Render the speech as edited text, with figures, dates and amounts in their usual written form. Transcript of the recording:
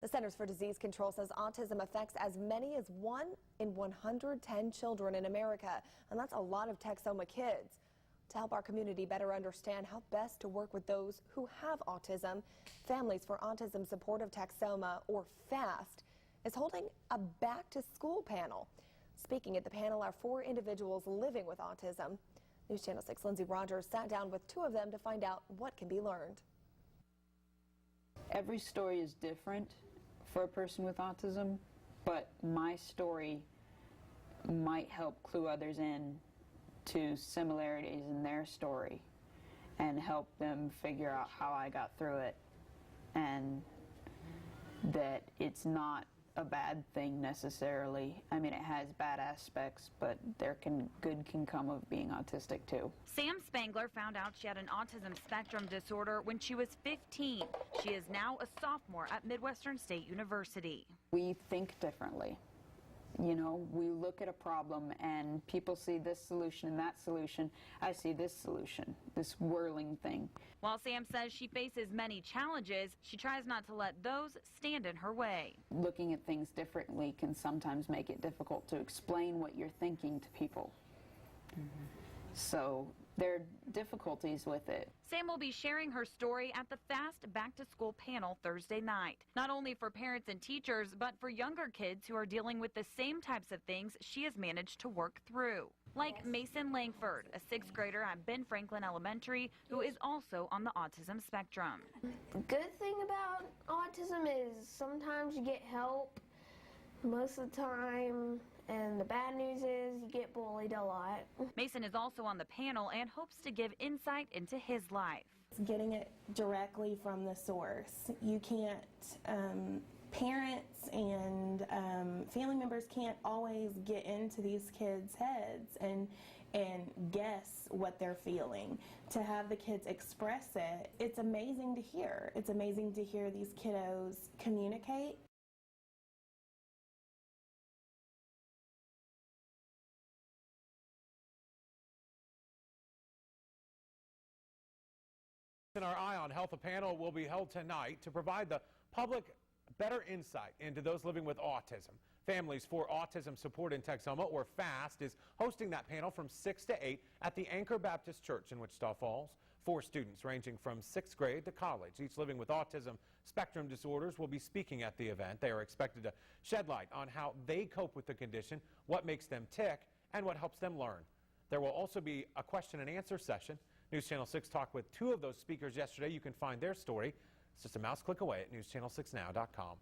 The Centers for Disease Control says autism affects as many as 1 in 110 children in America, and that's a lot of Texoma kids. To help our community better understand how best to work with those who have autism, Families for Autism Support of Texoma, or FAST, is holding a back-to-school panel. Speaking at the panel are 4 individuals living with autism. News Channel 6 Lindsay Rogers sat down with 2 of them to find out what can be learned. Every story is different for a person with autism, but my story might help clue others in to similarities in their story and help them figure out how I got through it, and that it's not a bad thing necessarily. I mean, it has bad aspects, but good can come of being autistic too. Sam Spangler found out she had an autism spectrum disorder when she was 15. She is now a sophomore at Midwestern State University. We think differently. You know, we look at a problem and people see this solution and that solution. I see this solution, this whirling thing. While Sam says she faces many challenges, she tries not to let those stand in her way. Looking at things differently can sometimes make it difficult to explain what you're thinking to people. So there are difficulties with it. Sam will be sharing her story at the FAST Back to School panel Thursday night. Not only for parents and teachers, but for younger kids who are dealing with the same types of things she has managed to work through. Like Mason Langford, a 6th grader at Ben Franklin Elementary, who is also on the autism spectrum. The good thing about autism is sometimes you get help most of the time, and the bad news is you get bullied a lot. Mason is also on the panel and hopes to give insight into his life. Getting it directly from the source. You can't, parents and family members can't always get into these kids' heads and guess what they're feeling. To have the kids express it, it's amazing to hear. It's amazing to hear these kiddos communicate. In our Eye on Health, a panel will be held tonight to provide the public better insight into those living with autism. Families for Autism Support in Texoma, or FAST, is hosting that panel from 6 to 8 at the Anchor Baptist Church in Wichita Falls. 4 students ranging from 6th grade to college, each living with autism spectrum disorders, will be speaking at the event. They are expected to shed light on how they cope with the condition, what makes them tick, and what helps them learn. There will also be a question and answer session. News Channel 6 talked with 2 of those speakers yesterday. You can find their story. It's just a mouse click away at newschannel6now.com.